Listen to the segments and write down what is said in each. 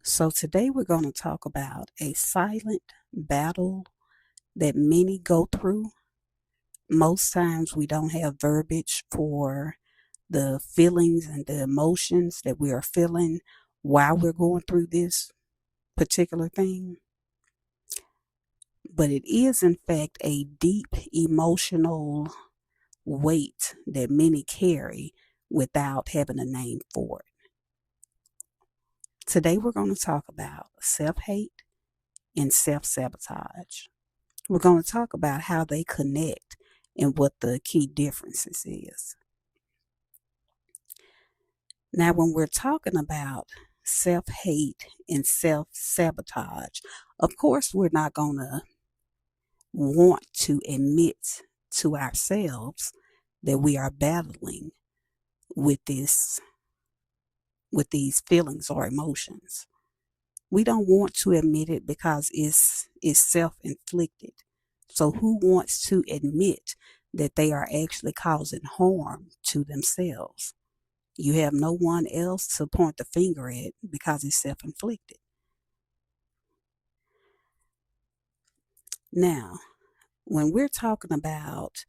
So, today we're going to talk about a silent battle that many go through. Most times we don't have verbiage for the feelings and the emotions that we are feeling while we're going through this particular thing. But it is, in fact, a deep emotional weight that many carry without having a name for it. Today we're going to talk about self-hate and self-sabotage. We're going to talk about how they connect and what the key differences is. Now, when we're talking about self-hate and self-sabotage, of course, we're not going to want to admit to ourselves that we are battling with these feelings or emotions. We don't want to admit it because it's self-inflicted. So who wants to admit that they are actually causing harm to themselves? You have no one else to point the finger at because it's self-inflicted. Now, when we're talking about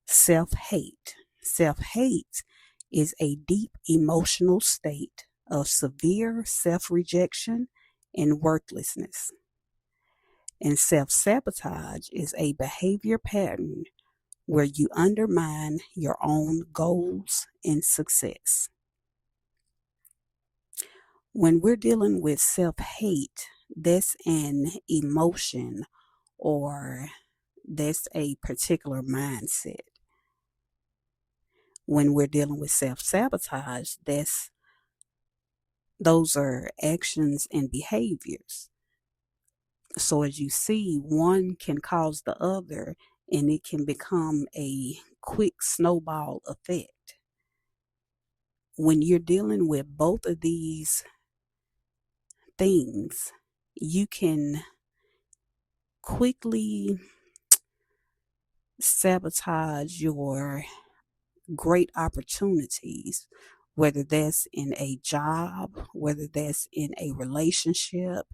self-hate, self-hate is a deep emotional state of severe self-rejection and worthlessness. And self-sabotage is a behavior pattern where you undermine your own goals and success. When we're dealing with self-hate, that's an emotion or that's a particular mindset. When we're dealing with self-sabotage, those are actions and behaviors. So as you see, one can cause the other and it can become a quick snowball effect. When you're dealing with both of these things, you can quickly sabotage your great opportunities, whether that's in a job, whether that's in a relationship,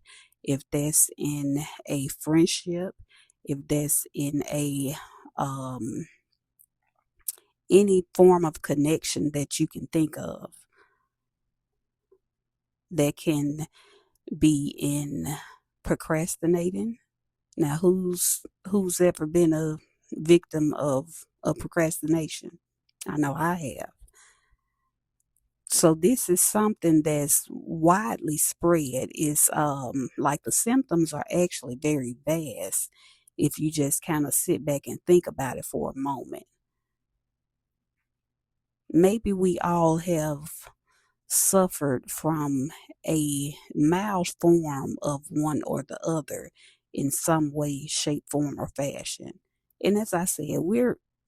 if that's in a friendship, if that's in a any form of connection that you can think of. That can be in procrastinating. Now, who's ever been a victim of procrastination? I know I have. So this is something that's widely spread. It's like the symptoms are actually very vast if you just kind of sit back and think about it for a moment. Maybe we all have suffered from a mild form of one or the other in some way, shape, form, or fashion. And as I said,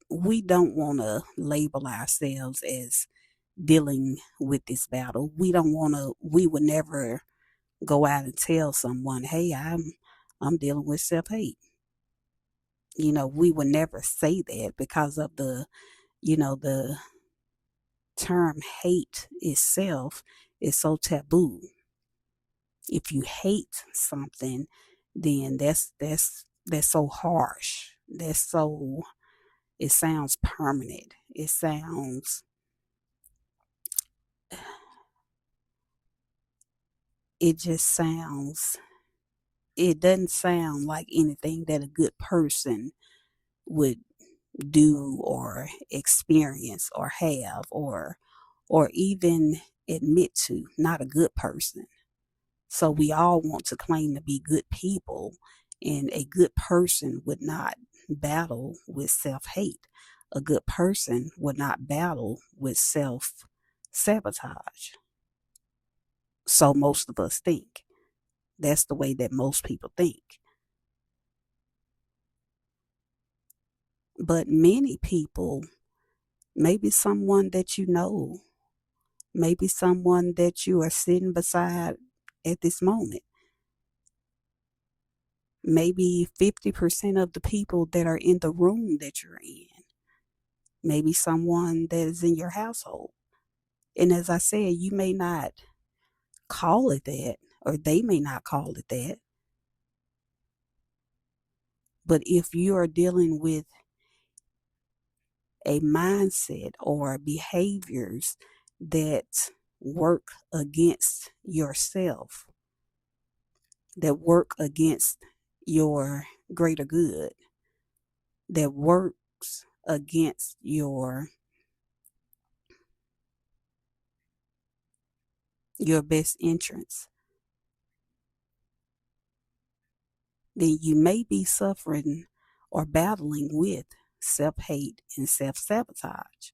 we don't want to label ourselves as dealing with this battle. We would never go out and tell someone, hey, I'm dealing with self-hate. We would never say that because of the term hate itself is so taboo. If you hate something, then that's so harsh. It sounds permanent. It just sounds it doesn't sound like anything that a good person would do or experience or have or even admit to. Not a good person. So we all want to claim to be good people, and a good person would not battle with self-hate. A good person would not battle with self-sabotage. So most of us think. That's the way that most people think. But many people, maybe someone that you know, maybe someone that you are sitting beside at this moment, maybe 50% of the people that are in the room that you're in, maybe someone that is in your household. And as I said, you may not call it that or they may not call it that. But if you are dealing with a mindset or behaviors that work against yourself, that work against your greater good, that works against your best interests, then you may be suffering or battling with self-hate and self-sabotage.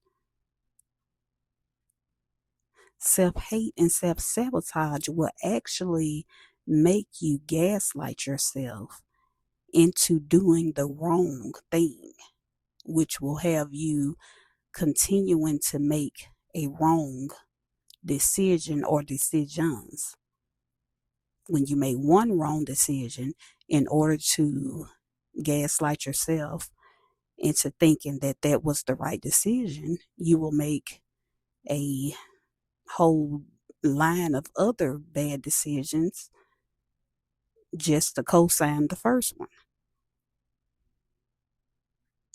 Self-hate and self-sabotage will actually make you gaslight yourself into doing the wrong thing, which will have you continuing to make a wrong decision or decisions. When you make one wrong decision, in order to gaslight yourself into thinking that that was the right decision, you will make a whole line of other bad decisions just to co-sign the first one.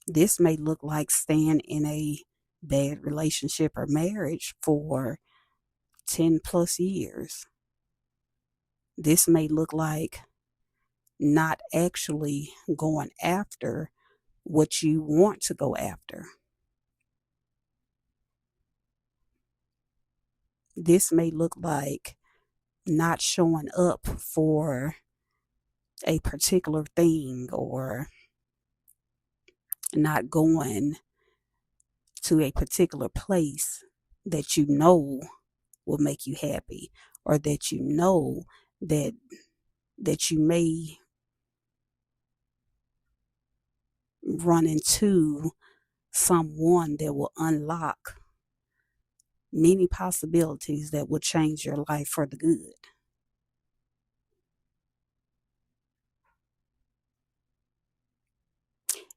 This may look like staying in a bad relationship or marriage for 10 plus years. This may look like not actually going after what you want to go after. This may look like not showing up for a particular thing, or not going to a particular place that you know will make you happy, or that you know that you may run into someone that will unlock many possibilities that will change your life for the good.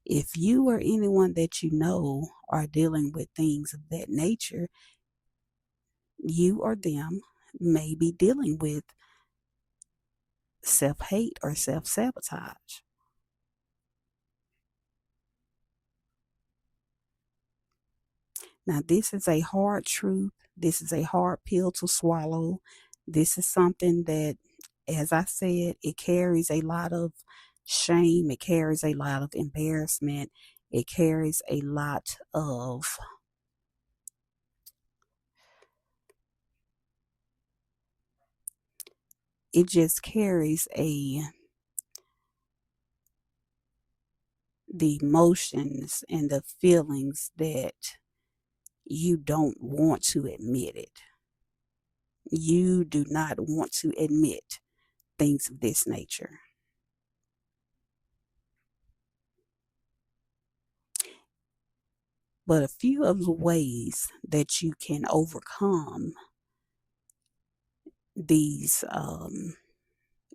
If you or anyone that you know are dealing with things of that nature, you or them may be dealing with self-hate or self-sabotage. Now, this is a hard truth. This is a hard pill to swallow. This is something that, as I said, it carries a lot of shame. It carries a lot of embarrassment. It carries a lot of it just carries the emotions and the feelings that you don't want to admit it. You do not want to admit things of this nature. But a few of the ways that you can overcome these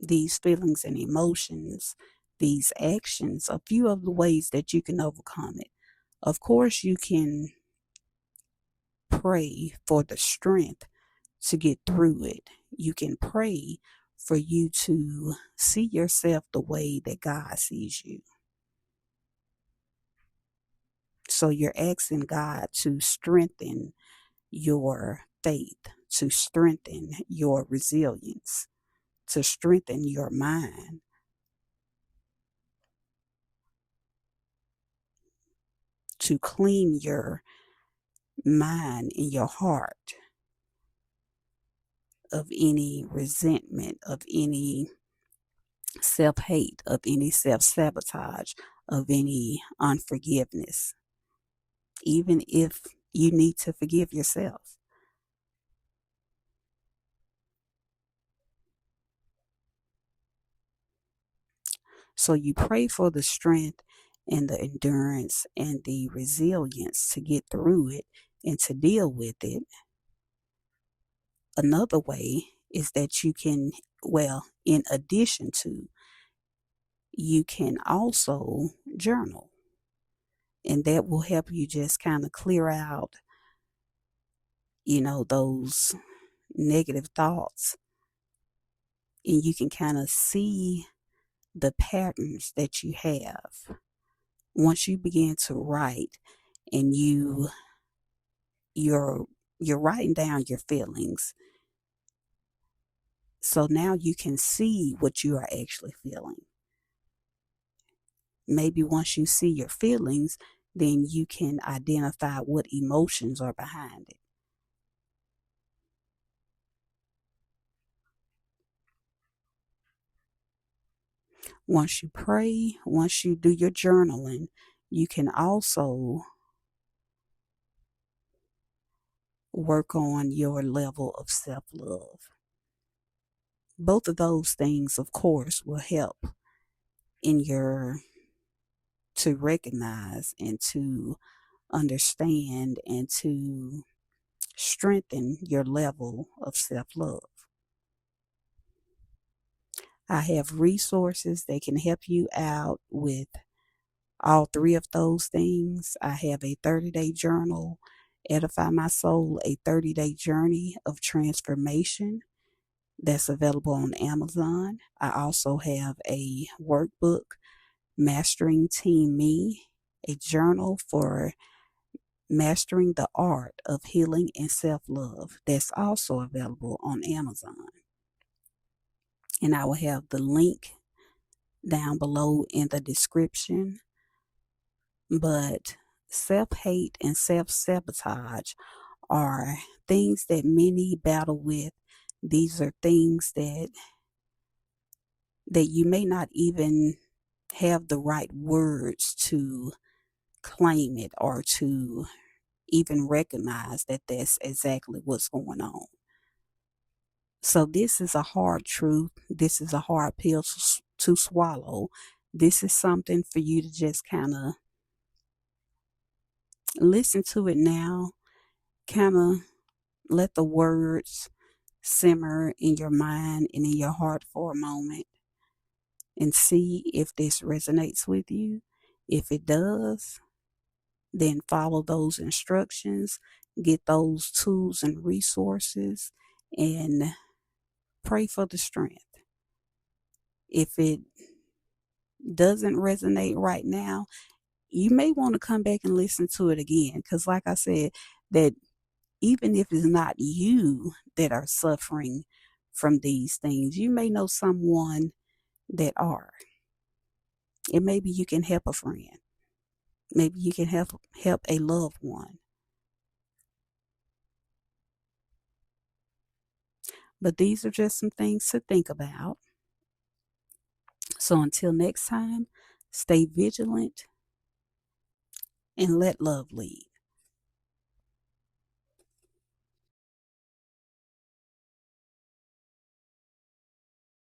these feelings and emotions, these actions, a few of the ways that you can overcome it. Of course, you can pray for the strength to get through it. You can pray for you to see yourself the way that God sees you. So you're asking God to strengthen your faith, to strengthen your resilience, to strengthen your mind, to clean your mind and your heart of any resentment, of any self hate, of any self sabotage, of any unforgiveness, even if you need to forgive yourself. So you pray for the strength and the endurance and the resilience to get through it and to deal with it. Another way is that you can, well, in addition to, you can also journal. And that will help you just kind of clear out, those negative thoughts and you can kind of see the patterns that you have. Once you begin to write and you're you're writing down your feelings, so now you can see what you are actually feeling. Maybe once you see your feelings, then you can identify what emotions are behind it. Once you pray, once you do your journaling, you can also work on your level of self love. Both of those things, of course, will help in your to recognize and to understand and to strengthen your level of self love. I have resources that can help you out with all three of those things. I have a 30-day journal, Edify My Soul, a 30-day journey of transformation that's available on Amazon. I also have a workbook, Mastering Team Me, a journal for mastering the art of healing and self love that's also available on Amazon. And I will have the link down below in the description. But self hate and self sabotage are things that many battle with. These are things that you may not even have the right words to claim it or to even recognize that that's exactly what's going on. So this is a hard truth. This is a hard pill to swallow. This is something for you to just kind of listen to it now, kind of let the words simmer in your mind and in your heart for a moment and see if this resonates with you. If it does, then follow those instructions, get those tools and resources, and pray for the strength. If it doesn't resonate right now, you may want to come back and listen to it again. Because, like I said, that even if it's not you that are suffering from these things, you may know someone that are. And maybe you can help a friend. Maybe you can help a loved one. But these are just some things to think about. So until next time, stay vigilant and let love lead.